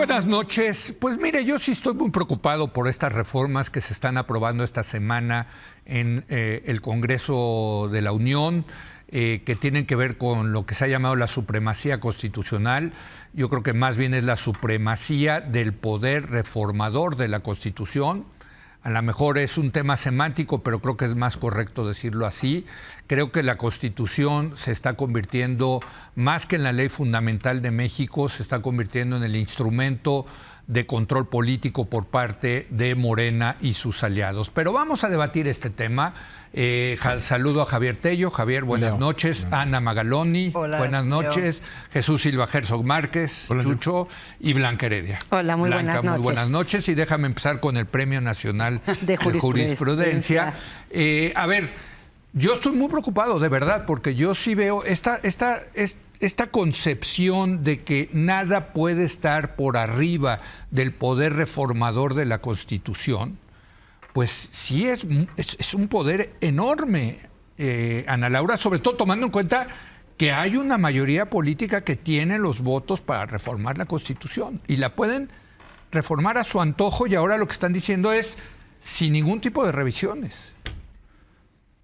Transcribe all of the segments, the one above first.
Buenas noches. Pues mire, yo sí estoy muy preocupado por estas reformas que se están aprobando esta semana en el Congreso de la Unión, que tienen que ver con lo que se ha llamado la supremacía constitucional. Yo creo que más bien es la supremacía del poder reformador de la Constitución. A lo mejor es un tema semántico, pero creo que es más correcto decirlo así. Creo que la Constitución se está convirtiendo, más que en la ley fundamental de México, se está convirtiendo en el instrumento de control político por parte de Morena y sus aliados. Pero vamos a debatir este tema. Saludo a Javier Tello. Javier, buenas noches. Hola. Ana Magaloni, hola, buenas noches. Leo. Jesús Silva Herzog Márquez, hola, Chucho, y Blanca Heredia. Hola, muy buenas noches. Muy buenas noches. Y déjame empezar con el Premio Nacional de Jurisprudencia. A ver, yo estoy muy preocupado, de verdad, porque yo sí veo esta concepción de que nada puede estar por arriba del poder reformador de la Constitución. Pues sí es un poder enorme, Ana Laura, sobre todo tomando en cuenta que hay una mayoría política que tiene los votos para reformar la Constitución y la pueden reformar a su antojo, y ahora lo que están diciendo es sin ningún tipo de revisiones.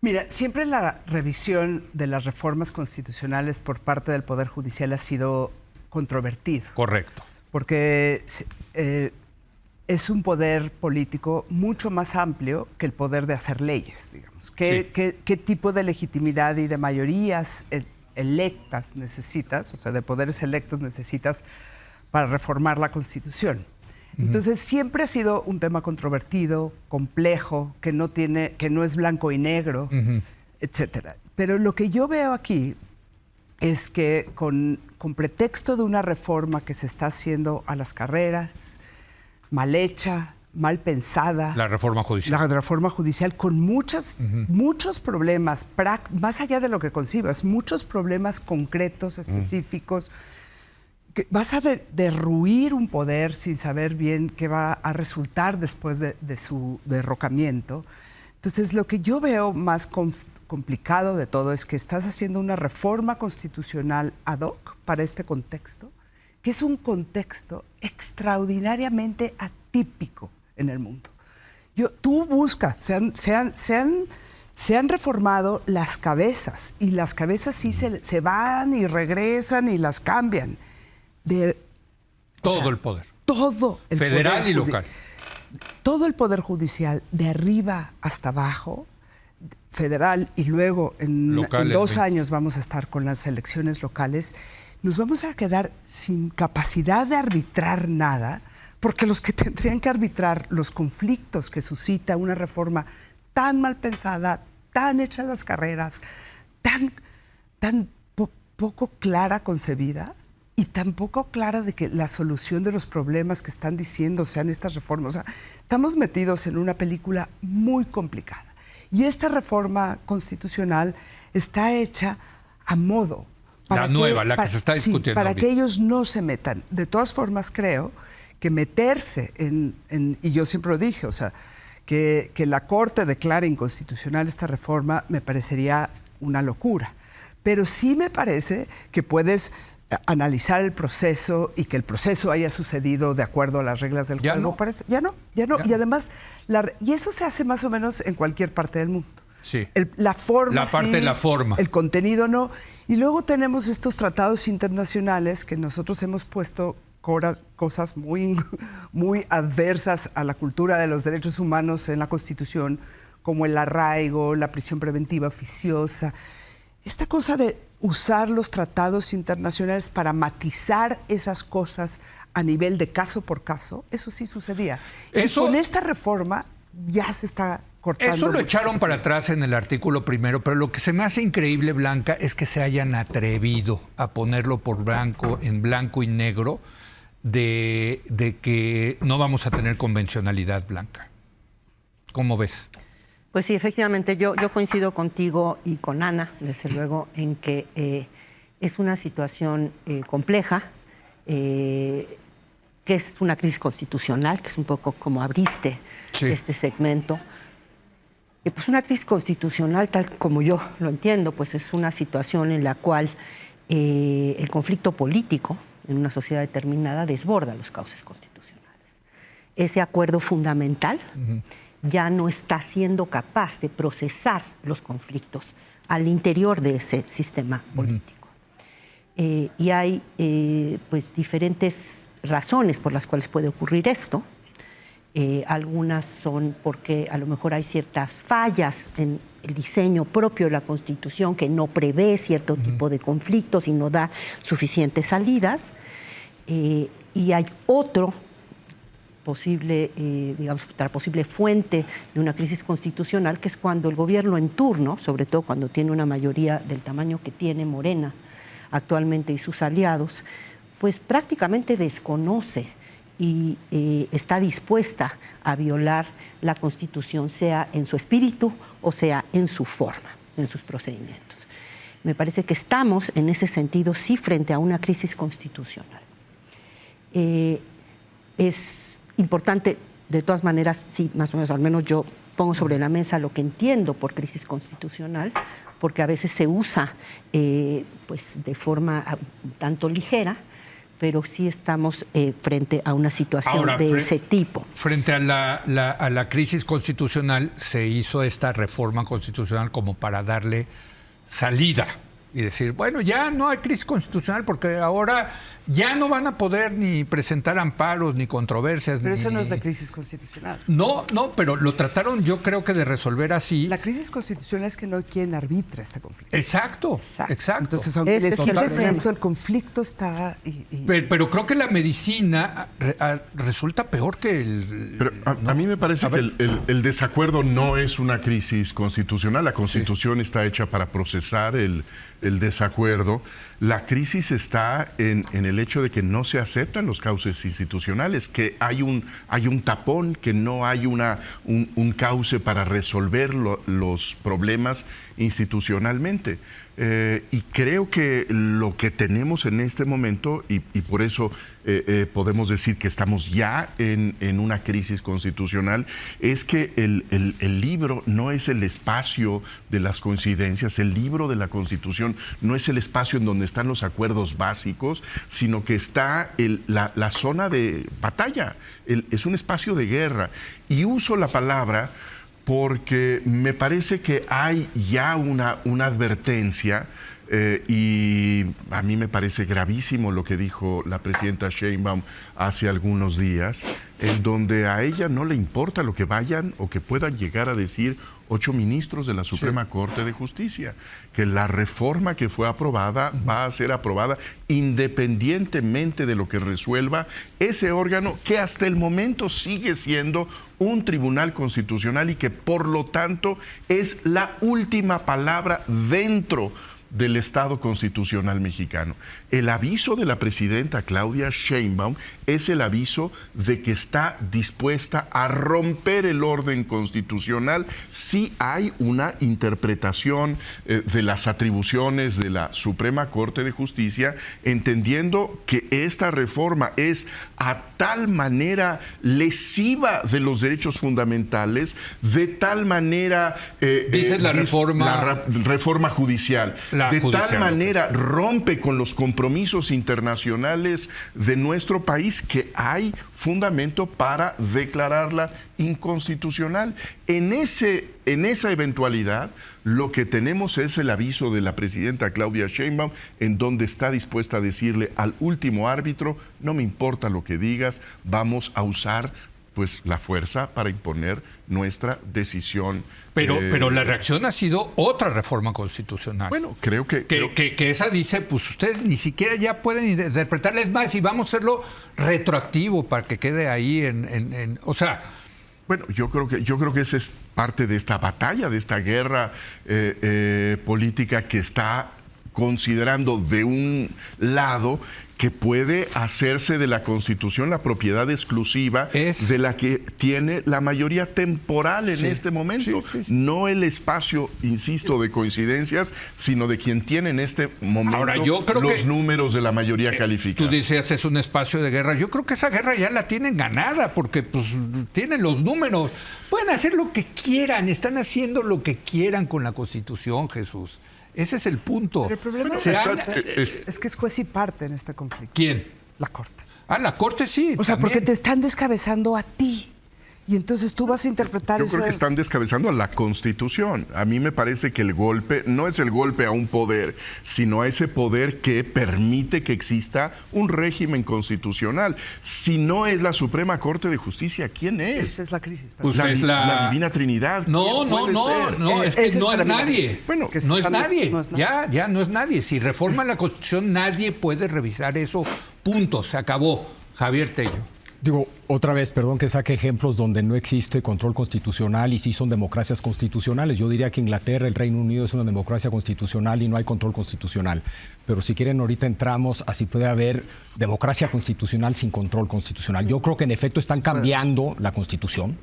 Mira, siempre la revisión de las reformas constitucionales por parte del Poder Judicial ha sido controvertido. Correcto. Porque es un poder político mucho más amplio que el poder de hacer leyes, digamos. ¿Qué tipo de legitimidad y de mayorías electas necesitas, o sea, de poderes electos necesitas para reformar la Constitución? Entonces siempre ha sido un tema controvertido, complejo, que no es blanco y negro, etcétera. Pero lo que yo veo aquí es que con pretexto de una reforma que se está haciendo a las carreras, mal hecha, mal pensada. La reforma judicial. La reforma judicial con muchos problemas, más allá de lo que concibas, muchos problemas concretos, específicos. Que vas a derruir un poder sin saber bien qué va a resultar después de su derrocamiento. Entonces, lo que yo veo más complicado de todo es que estás haciendo una reforma constitucional ad hoc para este contexto, que es un contexto extraordinariamente atípico en el mundo. Tú buscas, se han reformado las cabezas, y las cabezas sí se van y regresan y las cambian. Todo el poder. Todo el federal poder y local. Todo el poder judicial, de arriba hasta abajo, federal, y luego en 2 años vamos a estar con las elecciones locales, nos vamos a quedar sin capacidad de arbitrar nada, porque los que tendrían que arbitrar los conflictos que suscita una reforma tan mal pensada, tan hecha a las carreras, tan poco clara concebida, y tampoco clara de que la solución de los problemas que están diciendo sean estas reformas. O sea, estamos metidos en una película muy complicada. Y esta reforma constitucional está hecha a modo. La nueva, la que se está discutiendo. Sí, para que ellos no se metan. De todas formas, creo que meterse y yo siempre lo dije, o sea, que la Corte declare inconstitucional esta reforma me parecería una locura. Pero sí me parece que puedes analizar el proceso y que el proceso haya sucedido de acuerdo a las reglas del juego. No. Ya no. Y además, y eso se hace más o menos en cualquier parte del mundo. Sí. La forma, la parte sí, de la forma. El contenido no. Y luego tenemos estos tratados internacionales que nosotros hemos puesto cosas muy, muy adversas a la cultura de los derechos humanos en la Constitución, como el arraigo, la prisión preventiva oficiosa. Esta cosa de usar los tratados internacionales para matizar esas cosas a nivel de caso por caso, eso sí sucedía. Y con esta reforma ya se está cortando. Eso lo echaron para atrás en el artículo primero, pero lo que se me hace increíble, Blanca, es que se hayan atrevido a ponerlo en blanco y negro de que no vamos a tener convencionalidad, Blanca. ¿Cómo ves? Pues sí, efectivamente, yo coincido contigo y con Ana, desde luego, en que es una situación compleja, que es una crisis constitucional, que es un poco como abriste este segmento. Y pues una crisis constitucional, tal como yo lo entiendo, pues es una situación en la cual el conflicto político en una sociedad determinada desborda los cauces constitucionales. Ese acuerdo fundamental ya no está siendo capaz de procesar los conflictos al interior de ese sistema político. Y hay pues diferentes razones por las cuales puede ocurrir esto. Algunas son porque a lo mejor hay ciertas fallas en el diseño propio de la Constitución que no prevé cierto tipo de conflictos y no da suficientes salidas. Y hay otro posible, digamos, otra posible fuente de una crisis constitucional, que es cuando el gobierno en turno, sobre todo cuando tiene una mayoría del tamaño que tiene Morena actualmente y sus aliados, pues prácticamente desconoce y está dispuesta a violar la Constitución, sea en su espíritu o sea en su forma, en sus procedimientos. Me parece que estamos en ese sentido sí frente a una crisis constitucional. Es importante, de todas maneras, sí, más o menos, al menos yo pongo sobre la mesa lo que entiendo por crisis constitucional, porque a veces se usa pues de forma un tanto ligera, pero sí estamos frente a una situación ahora, de ese tipo. Frente a la crisis constitucional, se hizo esta reforma constitucional como para darle salida y decir, bueno, ya no hay crisis constitucional porque ahora ya no van a poder ni presentar amparos ni controversias. Pero eso no es la crisis constitucional. No, pero lo trataron yo creo que de resolver así. La crisis constitucional es que no hay quien arbitra este conflicto. Exacto. Entonces, aunque les quites esto, el conflicto está... Pero creo que la medicina resulta peor que el... Pero a mí me parece que el desacuerdo no es una crisis constitucional. La Constitución está hecha para procesar el desacuerdo. La crisis está en el hecho de que no se aceptan los cauces institucionales, que hay un tapón, que no hay un cauce para resolver los problemas institucionalmente. Y creo que lo que tenemos en este momento, y por eso podemos decir que estamos ya en una crisis constitucional, es que el libro no es el espacio de las coincidencias, el libro de la Constitución no es el espacio en donde están los acuerdos básicos, sino que está la zona de batalla, es un espacio de guerra. Y uso la palabra porque me parece que hay ya una advertencia, y a mí me parece gravísimo lo que dijo la presidenta Sheinbaum hace algunos días, en donde a ella no le importa lo que vayan o que puedan llegar a decir 8 ministros de la Suprema Corte de Justicia, que la reforma que fue aprobada va a ser aprobada independientemente de lo que resuelva ese órgano, que hasta el momento sigue siendo un tribunal constitucional y que por lo tanto es la última palabra dentro del Estado constitucional mexicano. El aviso de la presidenta Claudia Sheinbaum es el aviso de que está dispuesta a romper el orden constitucional si hay una interpretación de las atribuciones de la Suprema Corte de Justicia, entendiendo que esta reforma es a tal manera lesiva de los derechos fundamentales, de tal manera... Dices la reforma judicial. De tal manera rompe con los compromisos internacionales de nuestro país que hay fundamento para declararla inconstitucional. En esa eventualidad, lo que tenemos es el aviso de la presidenta Claudia Sheinbaum, en donde está dispuesta a decirle al último árbitro, no me importa lo que digas, vamos a usar pues la fuerza para imponer nuestra decisión. Pero la reacción ha sido otra reforma constitucional. Bueno, creo que esa dice, pues ustedes ni siquiera ya pueden interpretarles más y vamos a hacerlo retroactivo para que quede ahí o sea... Bueno, yo creo que esa es parte de esta batalla, de esta guerra política que está considerando de un lado que puede hacerse de la Constitución la propiedad exclusiva de la que tiene la mayoría temporal en este momento. Sí. No el espacio, insisto, de coincidencias, sino de quien tiene en este momento ahora, yo creo los números de la mayoría calificada. Tú decías, es un espacio de guerra. Yo creo que esa guerra ya la tienen ganada porque pues tienen los números. Pueden hacer lo que quieran, están haciendo lo que quieran con la Constitución, Jesús. Ese es el punto. Pero el problema es que es juez y parte en este conflicto. ¿Quién? La Corte. La Corte sí. O sea, también. porque te están descabezando a ti. Y entonces tú vas a interpretar Yo creo que están descabezando a la Constitución. A mí me parece que el golpe no es el golpe a un poder, sino a ese poder que permite que exista un régimen constitucional. Si no es la Suprema Corte de Justicia, ¿quién es? Esa es la crisis. Pues la Divina Trinidad. No, es que no es nadie. Bueno, no es nadie. Ya no es nadie. Si reforman la Constitución, nadie puede revisar eso. Punto. Se acabó. Javier Tello. Digo, otra vez, perdón que saque ejemplos donde no existe control constitucional y sí son democracias constitucionales. Yo diría que Inglaterra, el Reino Unido es una democracia constitucional y no hay control constitucional. Pero si quieren, ahorita entramos a si puede haber democracia constitucional sin control constitucional. Yo creo que en efecto están cambiando la Constitución.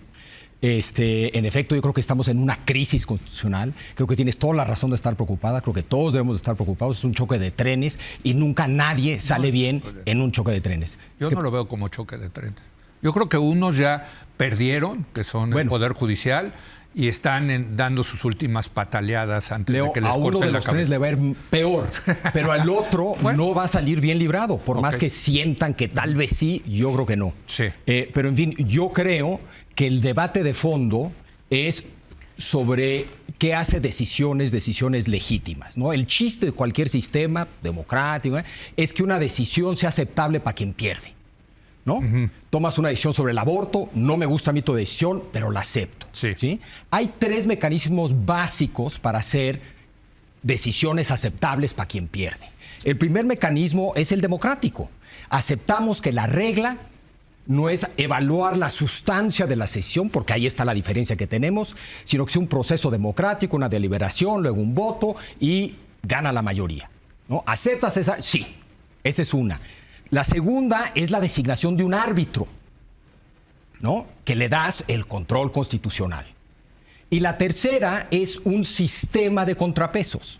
En efecto, yo creo que estamos en una crisis constitucional. Creo que tienes toda la razón de estar preocupada. Creo que todos debemos de estar preocupados. Es un choque de trenes y nunca nadie sale bien en un choque de trenes. Yo no lo veo como choque de trenes. Yo creo que unos ya perdieron, que son el Poder Judicial, y están dando sus últimas pataleadas antes de que les corten la cabeza. A uno de los trenes le va a ir peor, pero al otro no va a salir bien librado, por más que sientan que tal vez sí, yo creo que no. Sí. Pero en fin, yo creo que el debate de fondo es sobre qué hace decisiones legítimas, ¿no? El chiste de cualquier sistema democrático es que una decisión sea aceptable para quien pierde, ¿no? Tomas una decisión sobre el aborto, no me gusta a mí tu decisión, pero la acepto. ¿Sí? Hay 3 mecanismos básicos para hacer decisiones aceptables para quien pierde. El primer mecanismo es el democrático. Aceptamos que la regla no es evaluar la sustancia de la decisión, porque ahí está la diferencia que tenemos, sino que es un proceso democrático, una deliberación, luego un voto y gana la mayoría, ¿no? ¿Aceptas esa? Sí, esa es una. La segunda es la designación de un árbitro, ¿no? Que le das el control constitucional. Y la tercera es un sistema de contrapesos.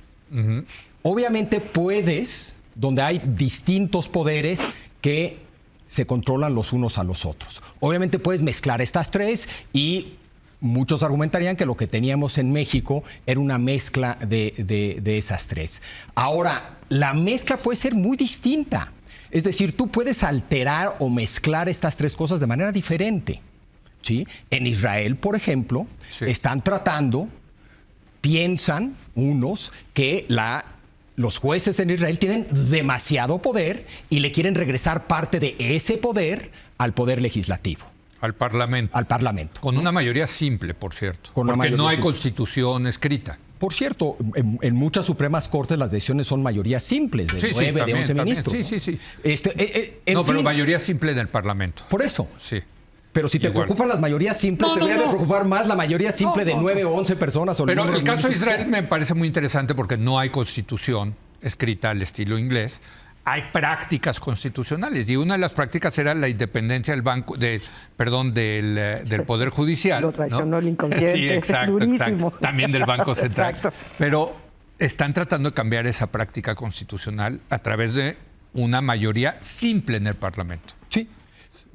Obviamente puedes, donde hay distintos poderes que se controlan los unos a los otros. Obviamente puedes mezclar estas 3 y muchos argumentarían que lo que teníamos en México era una mezcla de esas 3. Ahora, la mezcla puede ser muy distinta. Es decir, tú puedes alterar o mezclar estas 3 cosas de manera diferente, ¿sí? En Israel, por ejemplo, están piensan unos que los jueces en Israel tienen demasiado poder y le quieren regresar parte de ese poder al poder legislativo. Al Parlamento. Al Parlamento. Con una mayoría simple, por cierto. Porque no hay constitución escrita. Por cierto, en muchas Supremas Cortes las decisiones son mayorías simples, de 9, de 11 ministros. Sí. Pero mayoría simple en el Parlamento. Por eso. Sí. Pero si te preocupan las mayorías simples, te debería de preocupar más la mayoría simple de 9 o 11 personas. Pero el caso de Israel me parece muy interesante porque no hay constitución escrita al estilo inglés. Hay prácticas constitucionales y una de las prácticas era la independencia del del Poder Judicial. Lo traicionó el inconsciente. Sí, exacto. También del Banco Central. Exacto. Pero están tratando de cambiar esa práctica constitucional a través de una mayoría simple en el Parlamento. Sí.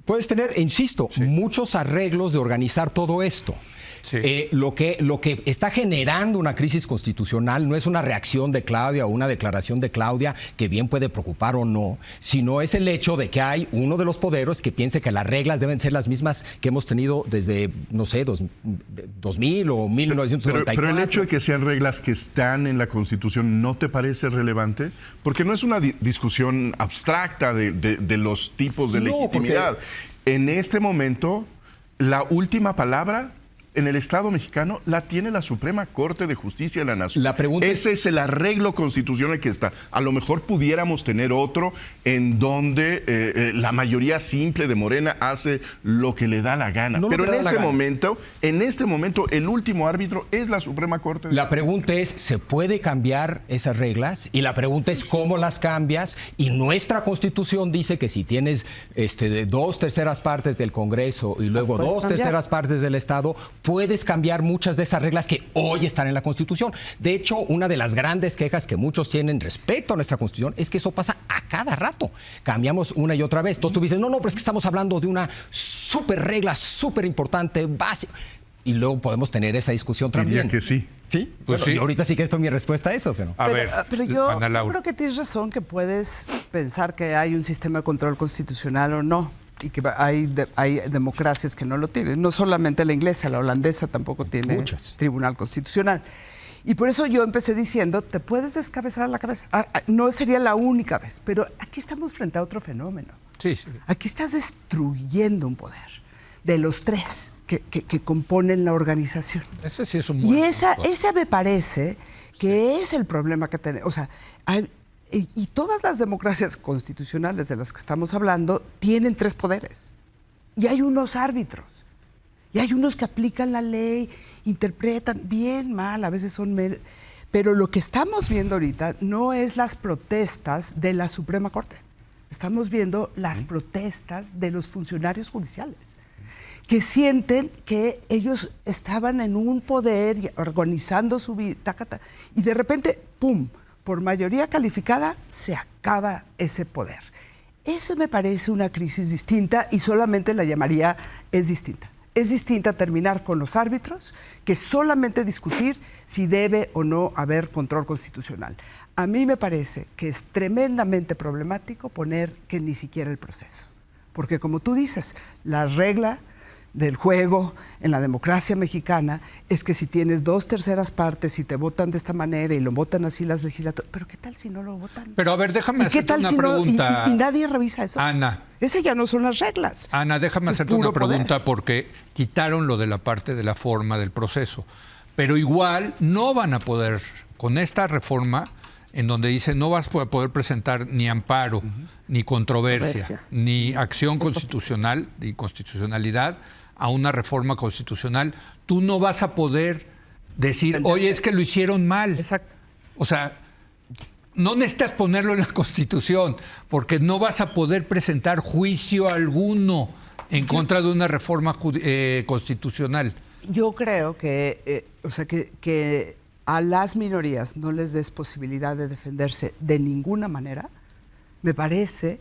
Puedes tener, insisto, muchos arreglos de organizar todo esto. Sí. Lo que está generando una crisis constitucional no es una reacción de Claudia o una declaración de Claudia que bien puede preocupar o no, sino es el hecho de que hay uno de los poderes que piense que las reglas deben ser las mismas que hemos tenido desde, no sé, 2000 o 1994. Pero el hecho de que sean reglas que están en la Constitución, ¿no te parece relevante? Porque no es una discusión abstracta de los tipos de legitimidad. En este momento, la última palabra en el Estado mexicano la tiene la Suprema Corte de Justicia de la Nación. Ese es el arreglo constitucional que está. A lo mejor pudiéramos tener otro en donde la mayoría simple de Morena hace lo que le da la gana. Pero en este momento, el último árbitro es la Suprema Corte. La pregunta es, ¿se puede cambiar esas reglas? Y la pregunta es, ¿cómo las cambias? Y nuestra Constitución dice que si tienes de 2/3 partes del Congreso y luego 2/3 partes del Estado, puedes cambiar muchas de esas reglas que hoy están en la Constitución. De hecho, una de las grandes quejas que muchos tienen respecto a nuestra Constitución es que eso pasa a cada rato. Cambiamos una y otra vez. Entonces tú dices, no, pero es que estamos hablando de una súper regla, súper importante, básica. y luego podemos tener esa discusión también. Diría que sí. Sí, Pues bueno, sí. y ahorita sí que esto es mi respuesta a eso, pero... A ver, Pero yo Ana Laura. creo que tienes razón que puedes pensar que hay un sistema de control constitucional o no, y que hay democracias que no lo tienen. No solamente la inglesa, la holandesa tampoco tiene Muchas. tribunal constitucional. Y por eso yo empecé diciendo, te puedes descabezar la cabeza. No sería la única vez, pero aquí estamos frente a otro fenómeno. Sí, sí. Aquí estás destruyendo un poder de los tres que componen la organización. Ese sí es un Y buen esa punto. me parece que es el problema que tenemos. O sea, y todas las democracias constitucionales de las que estamos hablando tienen tres poderes. Y hay unos árbitros. Y hay unos que aplican la ley, interpretan bien, mal, a veces son... Pero lo que estamos viendo ahorita no es las protestas de la Suprema Corte. Estamos viendo las protestas de los funcionarios judiciales, que sienten que ellos estaban en un poder y organizando su vida, y de repente, ¡pum!, por mayoría calificada, se acaba ese poder. Eso me parece una crisis distinta y solamente la llamaría es distinta. Es distinta terminar con los árbitros que solamente discutir si debe o no haber control constitucional. A mí me parece que es tremendamente problemático poner que ni siquiera el proceso. Porque como tú dices, la regla del juego en la democracia mexicana es que si tienes 2/3 partes y te votan de esta manera y lo votan así las legislaturas, pero ¿qué tal si no lo votan? Pero a ver, déjame ¿Y qué hacerte tal una si no? pregunta. Y nadie revisa eso. Ana. Esas ya no son las reglas. Ana, déjame Eso es hacerte una puro poder. pregunta porque quitaron lo de la parte de la forma del proceso. Pero igual no van a poder, con esta reforma, en donde dice no vas a poder presentar ni amparo, ni controversia, ni acción constitucional, ni constitucionalidad a una reforma constitucional, tú no vas a poder decir, oye, es que lo hicieron mal. Exacto. O sea, no necesitas ponerlo en la Constitución, porque no vas a poder presentar juicio alguno en contra de una reforma constitucional. Yo creo que, que a las minorías no les des posibilidad de defenderse de ninguna manera, me parece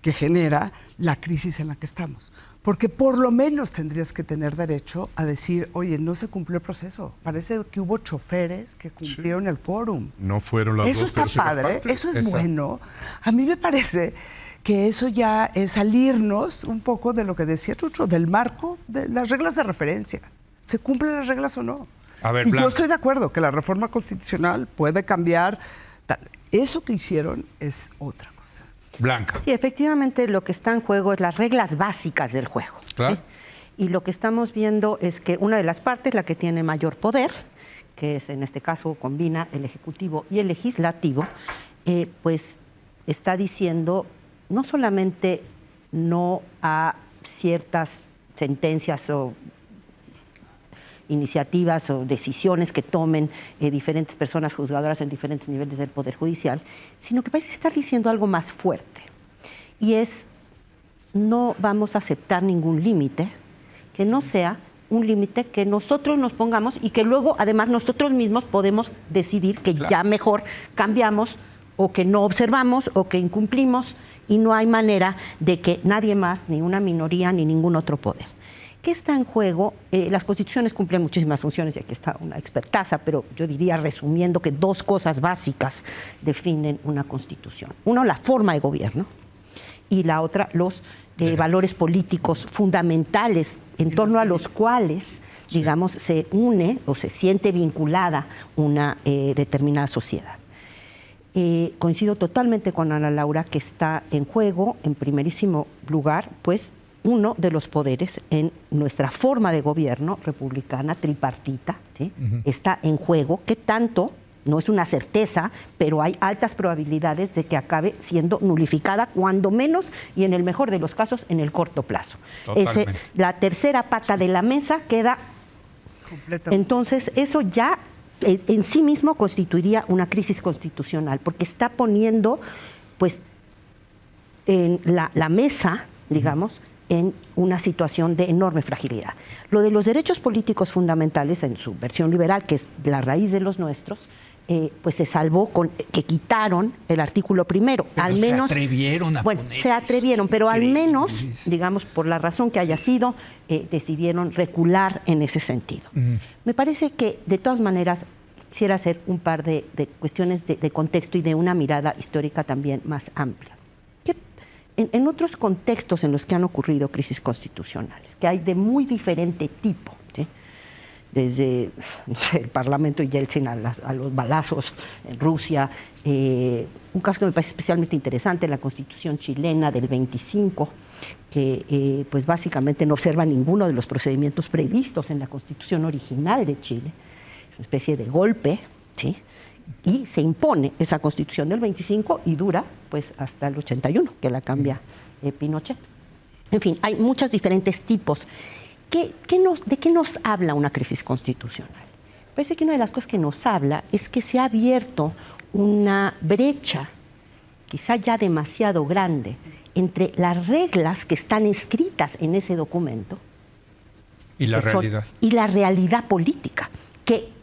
que genera la crisis en la que estamos. Porque por lo menos tendrías que tener derecho a decir, oye, no se cumplió el proceso. Parece que hubo choferes que cumplieron el quórum. No fueron las Eso está 2/3 padre, partes. eso es bueno. A mí me parece que eso ya es salirnos un poco de lo que decía Chucho, del marco, de las reglas de referencia. ¿Se cumplen las reglas o no? A ver, y Blanca. yo estoy de acuerdo que la reforma constitucional puede cambiar. Eso que hicieron es otra cosa. Blanca. Sí, efectivamente lo que está en juego es las reglas básicas del juego. Claro. ¿sí? Y lo que estamos viendo es que una de las partes, la que tiene mayor poder, que es en este caso combina el Ejecutivo y el Legislativo, pues está diciendo no solamente no a ciertas sentencias o iniciativas o decisiones que tomen diferentes personas juzgadoras en diferentes niveles del Poder Judicial, sino que parece estar diciendo algo más fuerte. Y es, no vamos a aceptar ningún límite que no sea un límite que nosotros nos pongamos y que luego, además, nosotros mismos podemos decidir que ya mejor cambiamos o que no observamos o que incumplimos y no hay manera de que nadie más, ni una minoría, ni ningún otro poder. ¿Qué está en juego? Las constituciones cumplen muchísimas funciones, y aquí está una expertaza, pero yo diría, resumiendo, que dos cosas básicas definen una constitución. Uno, la forma de gobierno, y la otra, los valores políticos fundamentales en torno a los cuales, digamos, se une o se siente vinculada una determinada sociedad. Coincido totalmente con Ana Laura que está en juego, en primerísimo lugar, pues, uno de los poderes en nuestra forma de gobierno republicana, tripartita, ¿sí? Está en juego, que tanto, no es una certeza, pero hay altas probabilidades de que acabe siendo nulificada, cuando menos, y en el mejor de los casos, en el corto plazo. La tercera pata de la mesa queda. Entonces, eso ya en sí mismo constituiría una crisis constitucional, porque está poniendo, pues, en la mesa, digamos, en una situación de enorme fragilidad. Lo de los derechos políticos fundamentales, en su versión liberal, que es la raíz de los nuestros, pues se salvó con que quitaron el artículo primero. Pero al menos se atrevieron a bueno, poner se atrevieron, eso, pero al increíble. menos, digamos, por la razón que haya sido, decidieron recular en ese sentido. Me parece que, de todas maneras, quisiera hacer un par de cuestiones de contexto y de una mirada histórica también más amplia. Que en otros contextos en los que han ocurrido crisis constitucionales, que hay de muy diferente tipo, ¿sí? Desde, no sé, el Parlamento y Yeltsin a los balazos en Rusia. Un caso que me parece especialmente interesante, la Constitución chilena del 25, que pues básicamente no observa ninguno de los procedimientos previstos en la Constitución original de Chile. Es una especie de golpe, ¿sí? Y se impone esa Constitución del 25 y dura pues hasta el 81, que la cambia Pinochet. En fin, hay muchos diferentes tipos. ¿De qué nos habla una crisis constitucional? Parece que una de las cosas que nos habla es que se ha abierto una brecha, quizá ya demasiado grande, entre las reglas que están escritas en ese documento Y la realidad. y la realidad política,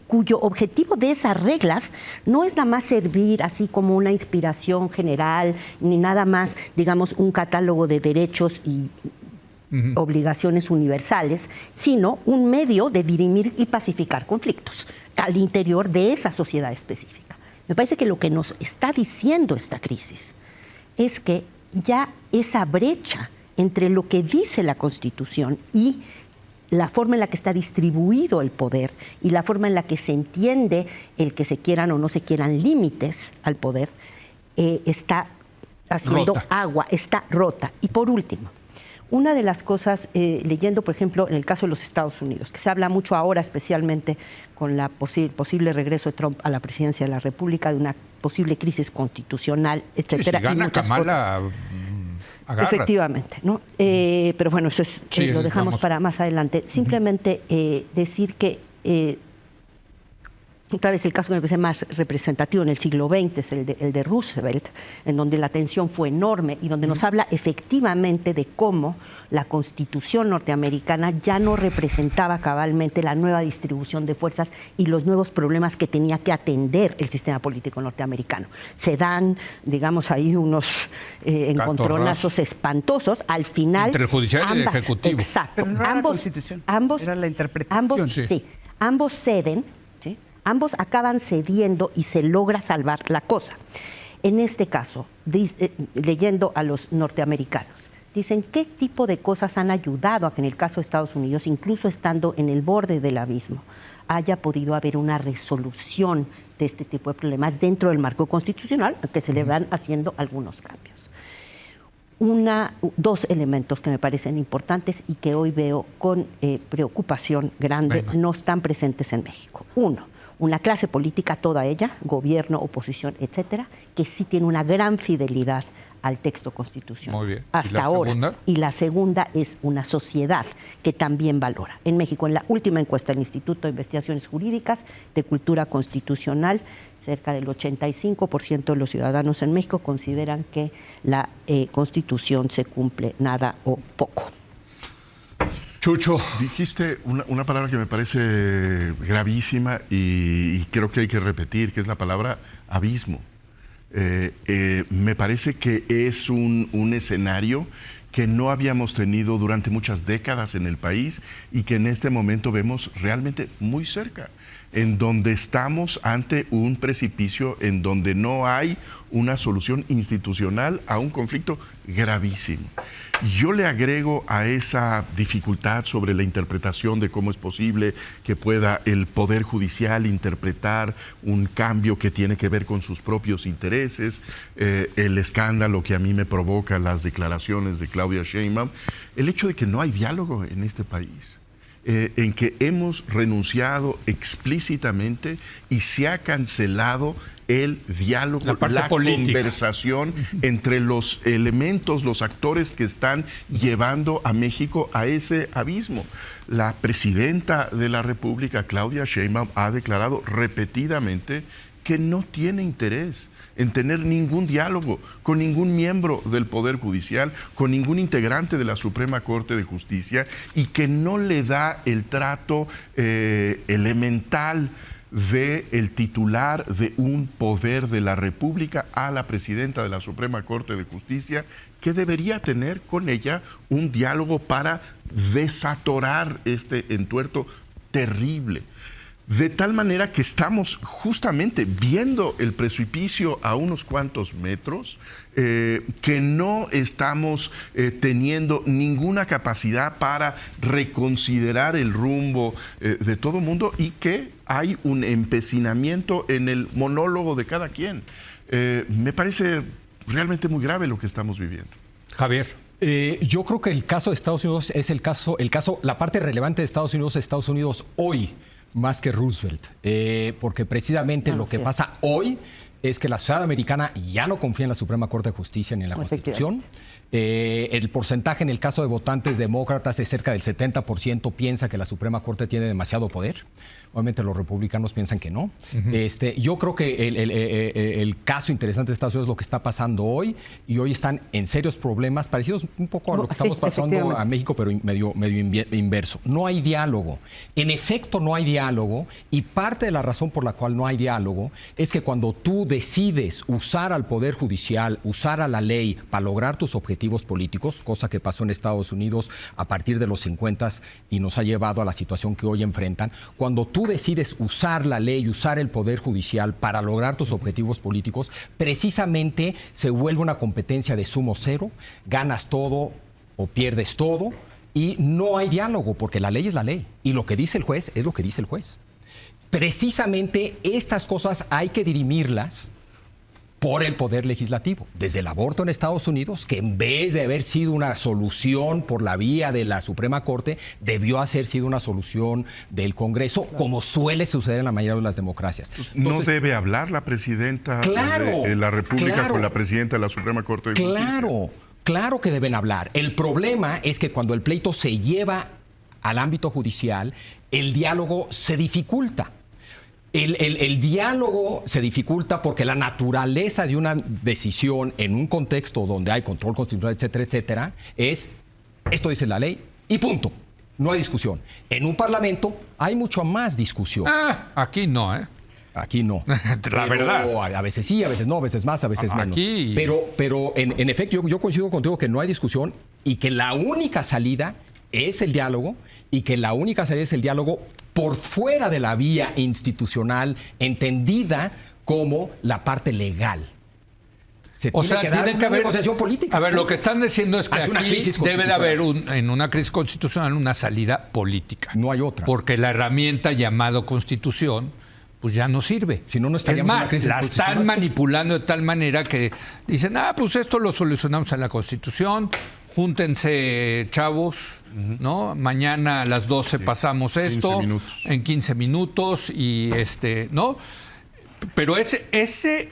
cuyo objetivo de esas reglas no es nada más servir así como una inspiración general, ni nada más, digamos, un catálogo de derechos y obligaciones universales, sino un medio de dirimir y pacificar conflictos al interior de esa sociedad específica. Me parece que lo que nos está diciendo esta crisis es que ya esa brecha entre lo que dice la Constitución y la forma en la que está distribuido el poder y la forma en la que se entiende el que se quieran o no se quieran límites al poder, está haciendo agua, está rota. Y por último, una de las cosas, leyendo, por ejemplo, en el caso de los Estados Unidos, que se habla mucho ahora, especialmente con la posible regreso de Trump a la presidencia de la República, de una posible crisis constitucional, etcétera. Sí, si gana Kamala, agárrate. Efectivamente, ¿no? Pero bueno, eso es, Sí, lo dejamos vamos. para más adelante. Simplemente decir que otra vez el caso que me parece más representativo en el siglo XX es el de Roosevelt, en donde la tensión fue enorme y donde nos habla efectivamente de cómo la Constitución norteamericana ya no representaba cabalmente la nueva distribución de fuerzas y los nuevos problemas que tenía que atender el sistema político norteamericano. Se dan, digamos, ahí unos encontronazos espantosos. Al final, entre el judicial y el ejecutivo. Exacto. Pero no era la Constitución, era la interpretación. Ambos ceden. Ambos acaban cediendo y se logra salvar la cosa. En este caso, leyendo a los norteamericanos, dicen qué tipo de cosas han ayudado a que en el caso de Estados Unidos, incluso estando en el borde del abismo, haya podido haber una resolución de este tipo de problemas dentro del marco constitucional, que se le van haciendo algunos cambios. Dos elementos que me parecen importantes y que hoy veo con preocupación grande no están presentes en México. Uno, una clase política, toda ella, gobierno, oposición, etcétera, que sí tiene una gran fidelidad al texto constitucional. Muy bien. Hasta ahora. ¿Segunda? Y la segunda es una sociedad que también valora. En México, en la última encuesta del Instituto de Investigaciones Jurídicas de Cultura Constitucional, cerca del 85% de los ciudadanos en México consideran que la Constitución se cumple nada o poco. Chucho. Dijiste una palabra que me parece gravísima y creo que hay que repetir, que es la palabra abismo. Me parece que es un escenario que no habíamos tenido durante muchas décadas en el país y que en este momento vemos realmente muy cerca, en donde estamos ante un precipicio, en donde no hay una solución institucional a un conflicto gravísimo. Yo le agrego a esa dificultad sobre la interpretación de cómo es posible que pueda el Poder Judicial interpretar un cambio que tiene que ver con sus propios intereses, el escándalo que a mí me provoca las declaraciones de Claudia Sheinbaum, el hecho de que no hay diálogo en este país. En que hemos renunciado explícitamente y se ha cancelado el diálogo, la conversación entre los elementos, los actores que están llevando a México a ese abismo. La presidenta de la República, Claudia Sheinbaum, ha declarado repetidamente que no tiene interés en tener ningún diálogo con ningún miembro del Poder Judicial, con ningún integrante de la Suprema Corte de Justicia y que no le da el trato elemental del titular de un poder de la República a la presidenta de la Suprema Corte de Justicia, que debería tener con ella un diálogo para desatorar este entuerto terrible. De tal manera que estamos justamente viendo el precipicio a unos cuantos metros, que no estamos teniendo ninguna capacidad para reconsiderar el rumbo de todo mundo, y que hay un empecinamiento en el monólogo de cada quien. Me parece realmente muy grave lo que estamos viviendo. Javier. Yo creo que el caso de Estados Unidos es la parte relevante de Estados Unidos hoy, más que Roosevelt, porque precisamente lo que pasa hoy es que la sociedad americana ya no confía en la Suprema Corte de Justicia ni en la Constitución. El porcentaje en el caso de votantes demócratas es cerca del 70%, piensa que la Suprema Corte tiene demasiado poder. Obviamente los republicanos piensan que no. Yo creo que el caso interesante de Estados Unidos es lo que está pasando hoy, y hoy están en serios problemas parecidos un poco a lo que estamos pasando a México, pero medio inverso. No hay diálogo. En efecto, no hay diálogo, y parte de la razón por la cual no hay diálogo es que cuando tú decides usar al Poder Judicial, usar a la ley para lograr tus objetivos políticos, cosa que pasó en Estados Unidos a partir de los 50 y nos ha llevado a la situación que hoy enfrentan, cuando tú decides usar la ley, usar el Poder Judicial para lograr tus objetivos políticos, precisamente se vuelve una competencia de sumo cero, ganas todo o pierdes todo, y no hay diálogo, porque la ley es la ley, y lo que dice el juez es lo que dice el juez. Precisamente estas cosas hay que dirimirlas por el Poder Legislativo. Desde el aborto en Estados Unidos, que en vez de haber sido una solución por la vía de la Suprema Corte, debió haber sido una solución del Congreso, como suele suceder en la mayoría de las democracias. Entonces, ¿no debe hablar la presidenta de la República con la presidenta de la Suprema Corte de Justicia? Claro que deben hablar. El problema es que cuando el pleito se lleva al ámbito judicial, el diálogo se dificulta. El diálogo se dificulta porque la naturaleza de una decisión en un contexto donde hay control constitucional, etcétera, etcétera, es esto dice la ley y punto. No hay discusión. En un parlamento hay mucho más discusión. Aquí no, ¿eh? Aquí no. La verdad. A veces sí, a veces no, a veces más, a veces menos. Aquí. Pero en efecto, yo coincido contigo que no hay discusión, y que la única salida es el diálogo, y que la única salida es el diálogo por fuera de la vía institucional, entendida como la parte legal. Tiene que haber negociación política. A ver, lo que están diciendo es que aquí debe de haber en una crisis constitucional una salida política. No hay otra. Porque la herramienta llamado Constitución pues ya no sirve. Si no, no estaríamos en una crisis la están manipulando de tal manera que dicen, pues esto lo solucionamos en la Constitución. Júntense, chavos, ¿no? Mañana a las 12 pasamos esto, en 15 minutos, y ¿no? Pero ese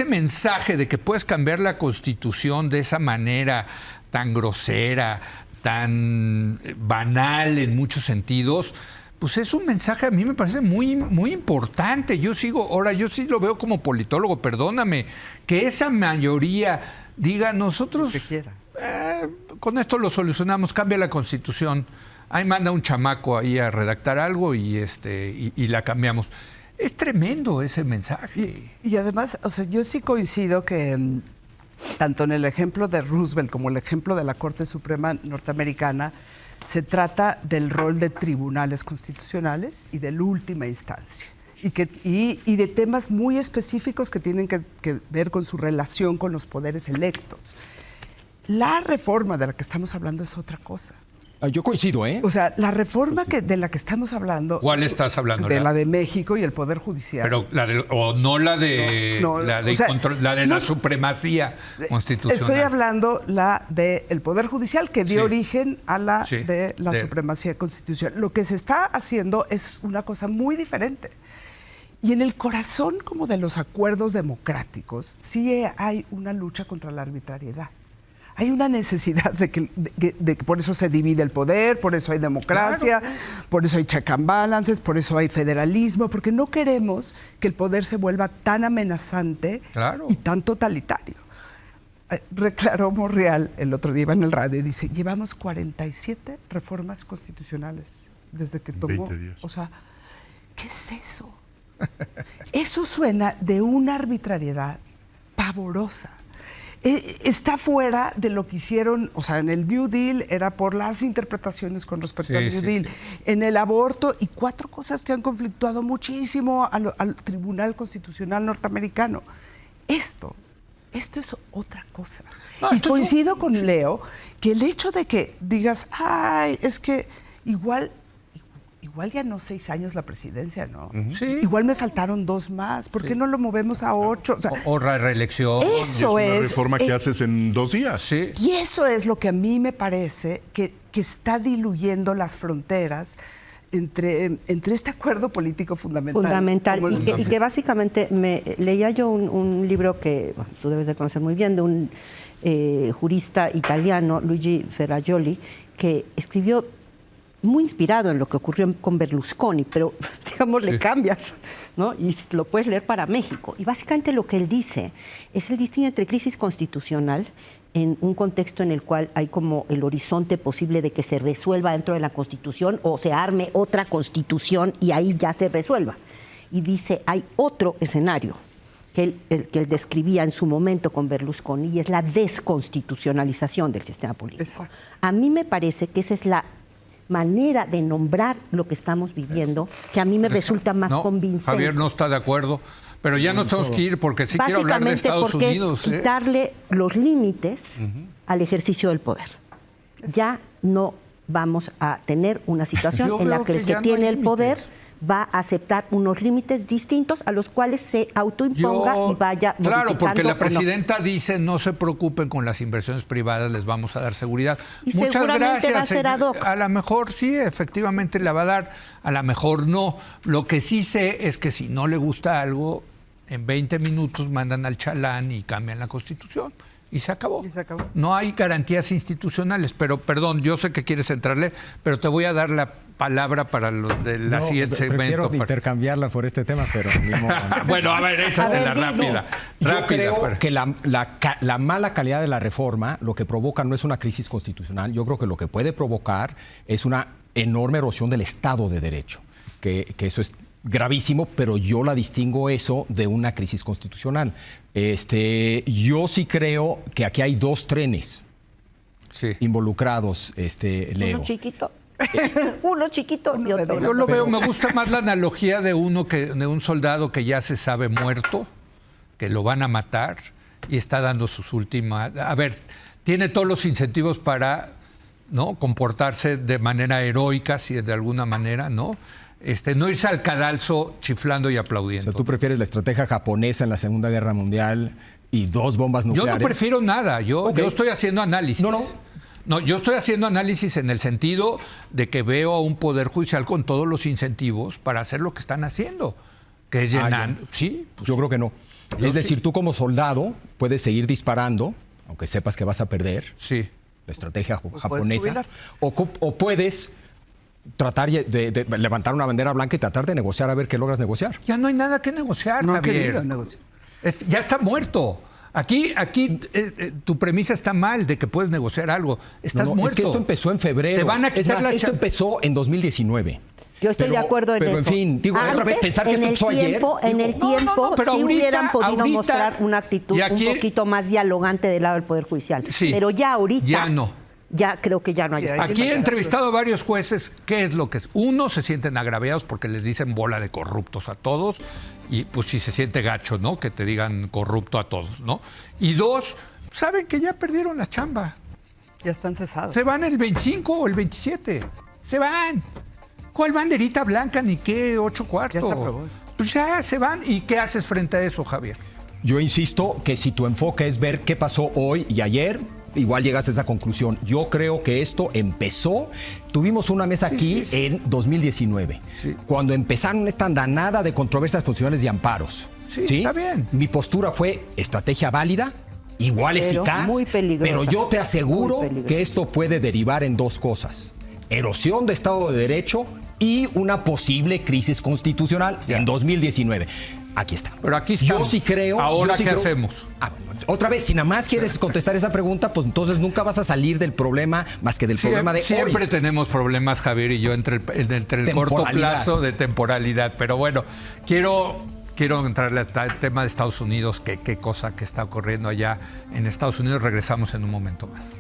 mensaje de que puedes cambiar la Constitución de esa manera tan grosera, tan banal en muchos sentidos, pues es un mensaje, a mí me parece muy, muy importante. Yo sí lo veo como politólogo, perdóname, que esa mayoría diga, nosotros con esto lo solucionamos, cambia la Constitución, ahí manda un chamaco ahí a redactar algo y la cambiamos. Es tremendo ese mensaje. Y además, yo sí coincido que tanto en el ejemplo de Roosevelt como el ejemplo de la Corte Suprema norteamericana, se trata del rol de tribunales constitucionales y de la última instancia. Y de temas muy específicos que tienen que ver con su relación con los poderes electos. La reforma de la que estamos hablando es otra cosa. Yo coincido, ¿eh? O sea, la reforma de la que estamos hablando... ¿Cuál estás hablando? De la de México y el Poder Judicial. Pero la de la supremacía constitucional. Estoy hablando la del Poder Judicial, que dio origen a la de la supremacía constitucional. Lo que se está haciendo es una cosa muy diferente. Y en el corazón como de los acuerdos democráticos sí hay una lucha contra la arbitrariedad. Hay una necesidad de que por eso se divide el poder, por eso hay democracia, por eso hay check and balances, por eso hay federalismo, porque no queremos que el poder se vuelva tan amenazante y tan totalitario. Declaró Monreal el otro día en el radio y dice, llevamos 47 reformas constitucionales desde que tomó. 20 días. O sea, ¿qué es eso? Eso suena de una arbitrariedad pavorosa. Está fuera de lo que hicieron, o sea, en el New Deal era por las interpretaciones con respecto al New Deal, en el aborto y 4 cosas que han conflictuado muchísimo al Tribunal Constitucional norteamericano. Esto es otra cosa. No, y coincido con Leo que el hecho de que digas, ay, es que igual ya no 6 años la presidencia, ¿no? Sí. Igual me faltaron 2 más. ¿Por qué no lo movemos a 8? O sea, la reelección. Eso es una reforma que haces en 2 días. Sí. Y eso es lo que a mí me parece que está diluyendo las fronteras entre este acuerdo político fundamental. Y que básicamente leía yo un libro que tú debes de conocer muy bien, de un jurista italiano, Luigi Ferrajoli, que escribió muy inspirado en lo que ocurrió con Berlusconi, pero digamos le cambias, ¿no? Y lo puedes leer para México. Y básicamente lo que él dice es el distingue entre crisis constitucional en un contexto en el cual hay como el horizonte posible de que se resuelva dentro de la Constitución o se arme otra Constitución y ahí ya se resuelva. Y dice, hay otro escenario que él describía en su momento con Berlusconi y es la desconstitucionalización del sistema político. Exacto. A mí me parece que esa es la manera de nombrar lo que estamos viviendo, que a mí me resulta más convincente. Javier no está de acuerdo, pero ya nos tenemos que ir porque sí quiero hablar de Estados Unidos. Es quitarle los límites al ejercicio del poder. Ya no vamos a tener una situación en la que el que tiene el poder va a aceptar unos límites distintos a los cuales se autoimponga y vaya modificando. Claro, porque la presidenta dice, no se preocupen con las inversiones privadas, les vamos a dar seguridad. Y muchas gracias. Va a ser ad hoc. A lo mejor sí, efectivamente la va a dar, a lo mejor no. Lo que sí sé es que si no le gusta algo, en 20 minutos mandan al chalán y cambian la Constitución. Y se acabó. No hay garantías institucionales, pero perdón, yo sé que quieres entrarle, pero te voy a dar la palabra para los de la siguiente segmento. Prefiero intercambiarla por este tema, pero ni modo. Bueno, a ver, échatela rápida. Yo creo que la mala calidad de la reforma lo que provoca no es una crisis constitucional. Yo creo que lo que puede provocar es una enorme erosión del Estado de Derecho, que eso es gravísimo, pero yo la distingo eso de una crisis constitucional. Yo sí creo que aquí hay 2 trenes involucrados, Leo. Uno chiquito. Uno chiquito y otro. Yo lo veo, me gusta más la analogía de un soldado que ya se sabe muerto, que lo van a matar y está dando sus últimas. A ver, tiene todos los incentivos para, ¿no?, comportarse de manera heroica, si de alguna manera, ¿no? No irse al cadalso chiflando y aplaudiendo. O sea, ¿tú prefieres la estrategia japonesa en la Segunda Guerra Mundial y 2 bombas nucleares? Yo no prefiero nada. Yo estoy haciendo análisis. No, yo estoy haciendo análisis en el sentido de que veo a un poder judicial con todos los incentivos para hacer lo que están haciendo, que es llenar. ¿Sí? Pues yo creo que no. Es decir, tú como soldado puedes seguir disparando, aunque sepas que vas a perder. Sí. La estrategia japonesa. O puedes tratar de levantar una bandera blanca y tratar de negociar a ver qué logras negociar. Ya no hay nada que negociar, no Javier. Ya está muerto. Aquí tu premisa está mal de que puedes negociar algo. Estás muerto. Es que esto empezó en febrero. Te van a quitar esto empezó en 2019. Yo estoy de acuerdo en eso. Pero en fin, digo, otra vez pensar que esto empezó ayer. En el tiempo, pero sí hubieran podido ahorita, mostrar una actitud un poquito más dialogante del lado del Poder Judicial. Sí, pero ya ahorita... Ya no. Ya creo que ya no hay. Aquí he entrevistado a varios jueces. ¿Qué es lo que es? Uno, se sienten agraviados porque les dicen bola de corruptos a todos. Y pues sí se siente gacho, ¿no? Que te digan corrupto a todos, ¿no? Y 2, saben que ya perdieron la chamba. Ya están cesados. Se van el 25 o el 27. Se van. ¿Cuál banderita blanca ni qué 8 cuartos? Ya se aprobó. Pues ya se van. ¿Y qué haces frente a eso, Javier? Yo insisto que si tu enfoque es ver qué pasó hoy y ayer, igual llegas a esa conclusión. Yo creo que esto empezó, tuvimos una mesa aquí en 2019, cuando empezaron esta andanada de controversias constitucionales y amparos. Sí, está bien. Mi postura fue estrategia válida, igual eficaz, muy peligrosa, pero yo te aseguro que esto puede derivar en 2 cosas. Erosión de Estado de Derecho y una posible crisis constitucional en 2019. aquí está. Pero aquí estamos. Yo sí creo. ¿Ahora yo sí qué creo- hacemos? Bueno, otra vez, si nada más quieres contestar esa pregunta, pues entonces nunca vas a salir del problema más que del problema de Siempre hoy. tenemos problemas, Javier y yo, entre el corto Temporalidad. plazo de temporalidad. Pero bueno, quiero entrarle al tema de Estados Unidos, qué cosa que está ocurriendo allá en Estados Unidos. Regresamos en un momento más.